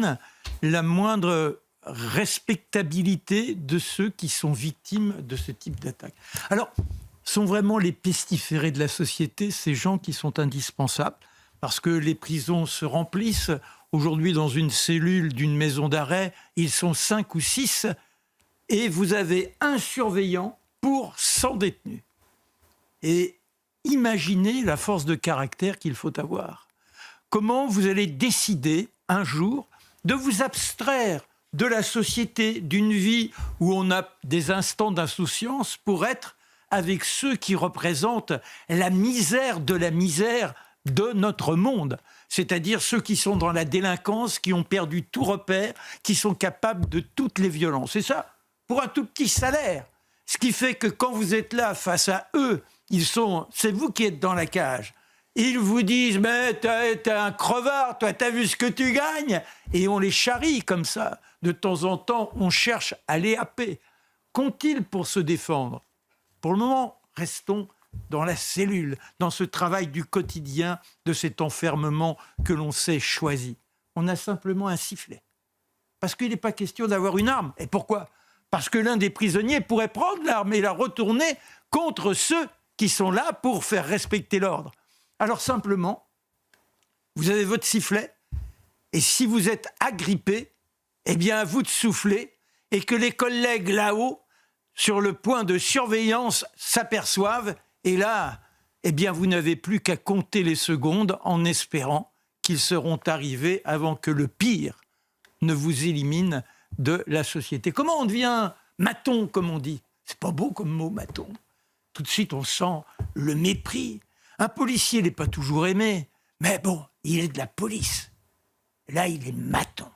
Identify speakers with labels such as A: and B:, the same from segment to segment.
A: prennent la moindre respectabilité de ceux qui sont victimes de ce type d'attaque. Alors, sont vraiment les pestiférés de la société, ces gens qui sont indispensables, parce que les prisons se remplissent. Aujourd'hui, dans une cellule d'une maison d'arrêt, ils sont 5 ou 6, et vous avez un surveillant pour 100 détenus. Et imaginez la force de caractère qu'il faut avoir. Comment vous allez décider un jour de vous abstraire de la société, d'une vie où on a des instants d'insouciance pour être avec ceux qui représentent la misère de notre monde. C'est-à-dire ceux qui sont dans la délinquance, qui ont perdu tout repère, qui sont capables de toutes les violences. Et ça, pour un tout petit salaire. Ce qui fait que quand vous êtes là face à eux, c'est vous qui êtes dans la cage. Ils vous disent « mais t'es un crevard, toi t'as vu ce que tu gagnes ?» Et on les charrie comme ça. De temps en temps, on cherche à les happer. Qu'ont-ils pour se défendre ? Pour le moment, restons dans la cellule, dans ce travail du quotidien, de cet enfermement que l'on s'est choisi. On a simplement un sifflet. Parce qu'il n'est pas question d'avoir une arme. Et pourquoi ? Parce que l'un des prisonniers pourrait prendre l'arme et la retourner contre ceux qui sont là pour faire respecter l'ordre. Alors simplement, vous avez votre sifflet, et si vous êtes agrippé, eh bien à vous de souffler, et que les collègues là-haut, sur le point de surveillance, s'aperçoivent, et là, eh bien vous n'avez plus qu'à compter les secondes en espérant qu'ils seront arrivés avant que le pire ne vous élimine de la société. Comment on devient maton, comme on dit ? C'est pas beau comme mot, maton. Tout de suite, on sent le mépris. Un policier n'est pas toujours aimé, mais bon, il est de la police. Là, il est maton.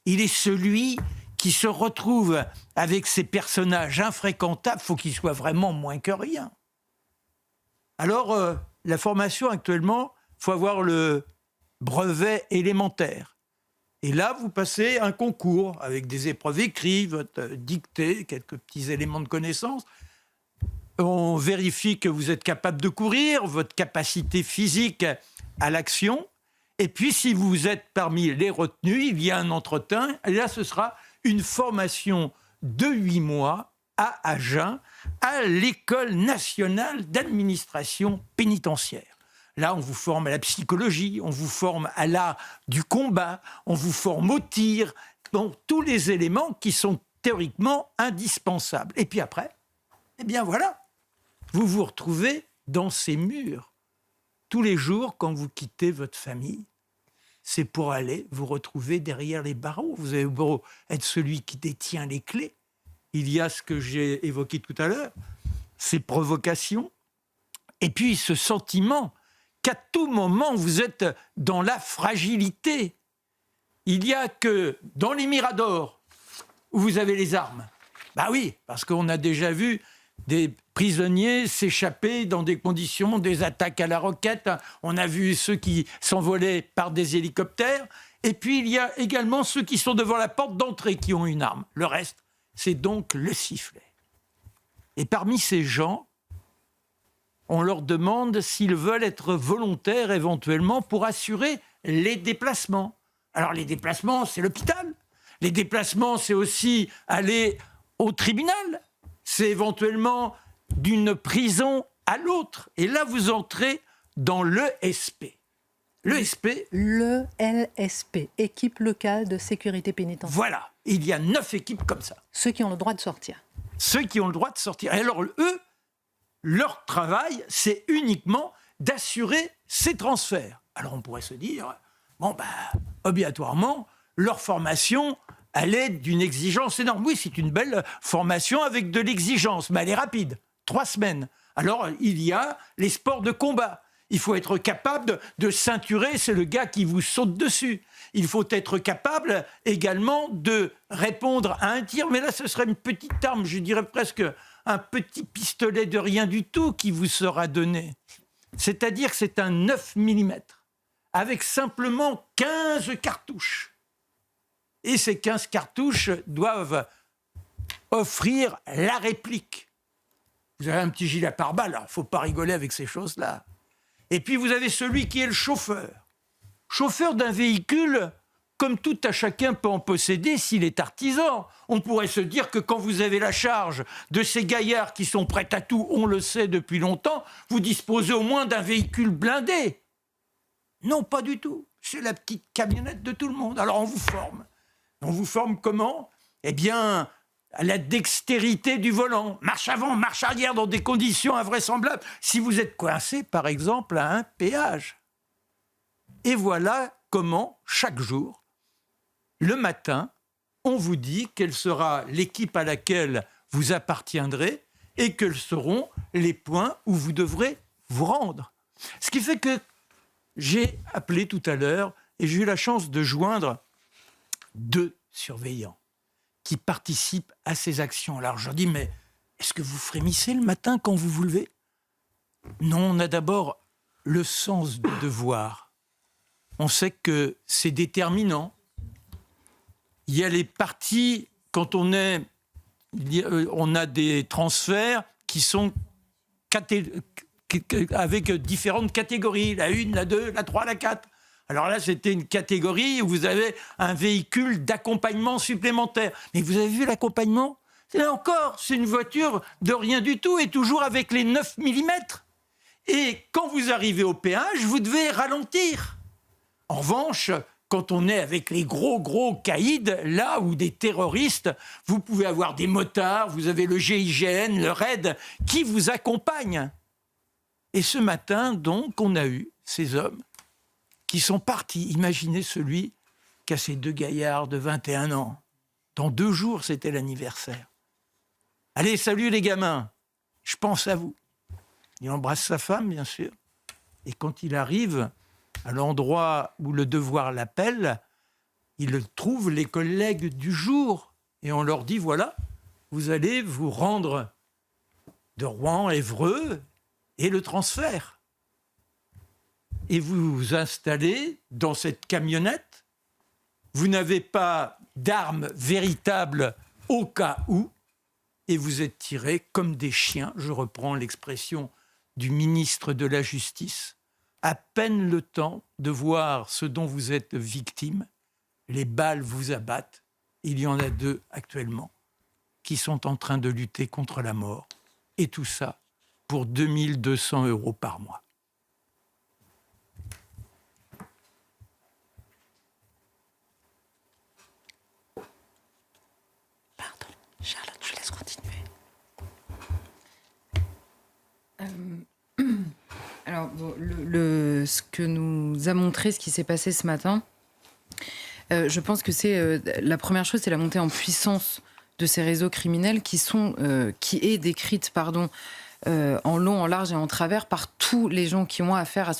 A: Il est celui qui se retrouve avec ces personnages infréquentables. Il faut qu'il soit vraiment moins que rien. Alors, la formation actuellement, il faut avoir le brevet élémentaire. Et là, vous passez un concours avec des épreuves écrites, votre dictée, quelques petits éléments de connaissance. On vérifie que vous êtes capable de courir, votre capacité physique à l'action. Et puis, si vous êtes parmi les retenus, il y a un entretien. Et là, ce sera une formation de 8 mois à Agen, à l'École nationale d'administration pénitentiaire. Là, on vous forme à la psychologie, on vous forme à l'art du combat, on vous forme au tir. Donc, tous les éléments qui sont théoriquement indispensables. Et puis après, eh bien voilà. Vous vous retrouvez dans ces murs. Tous les jours, quand vous quittez votre famille, c'est pour aller vous retrouver derrière les barreaux. Vous avez beau être celui qui détient les clés. Il y a ce que j'ai évoqué tout à l'heure, ces provocations, et puis ce sentiment qu'à tout moment, vous êtes dans la fragilité. Il n'y a que dans les miradors où vous avez les armes. Bah oui, parce qu'on a déjà vu des prisonniers s'échapper dans des conditions, des attaques à la roquette. On a vu ceux qui s'envolaient par des hélicoptères. Et puis, il y a également ceux qui sont devant la porte d'entrée qui ont une arme. Le reste, c'est donc le sifflet. Et parmi ces gens, on leur demande s'ils veulent être volontaires éventuellement pour assurer les déplacements. Alors, les déplacements, c'est l'hôpital. Les déplacements, c'est aussi aller au tribunal. C'est éventuellement d'une prison à l'autre. Et là, vous entrez dans l'ESP. L'ESP...
B: L'ELSP, équipe locale de sécurité pénitentiaire.
A: Voilà, il y a 9 équipes comme ça.
B: Ceux qui ont le droit de sortir.
A: Ceux qui ont le droit de sortir. Et alors, eux, leur travail, c'est uniquement d'assurer ces transferts. Alors, on pourrait se dire, obligatoirement, leur formation... elle est d'une exigence énorme. Oui, c'est une belle formation avec de l'exigence, mais elle est rapide. 3 semaines. Alors, il y a les sports de combat. Il faut être capable de ceinturer, c'est le gars qui vous saute dessus. Il faut être capable également de répondre à un tir, mais là, ce serait une petite arme, je dirais presque un petit pistolet de rien du tout qui vous sera donné. C'est-à-dire que c'est un 9 mm, avec simplement 15 cartouches. Et ces 15 cartouches doivent offrir la réplique. Vous avez un petit gilet pare-balles, alors il ne faut pas rigoler avec ces choses-là. Et puis vous avez celui qui est le chauffeur. Chauffeur d'un véhicule comme tout à chacun peut en posséder s'il est artisan. On pourrait se dire que quand vous avez la charge de ces gaillards qui sont prêts à tout, on le sait depuis longtemps, vous disposez au moins d'un véhicule blindé. Non, pas du tout. C'est la petite camionnette de tout le monde. Alors on vous forme. On vous forme comment ? Eh bien, à la dextérité du volant. Marche avant, marche arrière dans des conditions invraisemblables. Si vous êtes coincé, par exemple, à un péage. Et voilà comment, chaque jour, le matin, on vous dit quelle sera l'équipe à laquelle vous appartiendrez et quels seront les points où vous devrez vous rendre. Ce qui fait que j'ai appelé tout à l'heure et j'ai eu la chance de joindre 2 surveillants qui participent à ces actions. Alors je leur dis, mais est-ce que vous frémissez le matin quand vous vous levez ? Non, on a d'abord le sens du devoir. On sait que c'est déterminant. Il y a les parties, quand on a des transferts qui sont avec différentes catégories, la 1, la 2, la 3, la 4. Alors là, c'était une catégorie où vous avez un véhicule d'accompagnement supplémentaire. Mais vous avez vu l'accompagnement ? Là encore, c'est une voiture de rien du tout et toujours avec les 9 mm. Et quand vous arrivez au péage, vous devez ralentir. En revanche, quand on est avec les gros caïds, là où des terroristes, vous pouvez avoir des motards, vous avez le GIGN, le RAID, qui vous accompagnent. Et ce matin, donc, on a eu ces hommes qui sont partis. Imaginez celui qui a ces 2 gaillards de 21 ans. Dans 2 jours, c'était l'anniversaire. Allez, salut les gamins, je pense à vous. Il embrasse sa femme, bien sûr. Et quand il arrive à l'endroit où le devoir l'appelle, il trouve les collègues du jour. Et on leur dit, voilà, vous allez vous rendre de Rouen à Évreux et le transfert. Et vous vous installez dans cette camionnette. Vous n'avez pas d'armes véritables au cas où. Et vous êtes tirés comme des chiens, je reprends l'expression du ministre de la Justice. À peine le temps de voir ce dont vous êtes victime, les balles vous abattent. Il y en a 2 actuellement qui sont en train de lutter contre la mort. Et tout ça pour 2 200 € par mois.
B: Pardon, Charlotte, je laisse continuer.
C: Alors, bon, ce que nous a montré, ce qui s'est passé ce matin, je pense que c'est la première chose, c'est la montée en puissance de ces réseaux criminels qui est décrite, en long, en large et en travers par tous les gens qui ont affaire à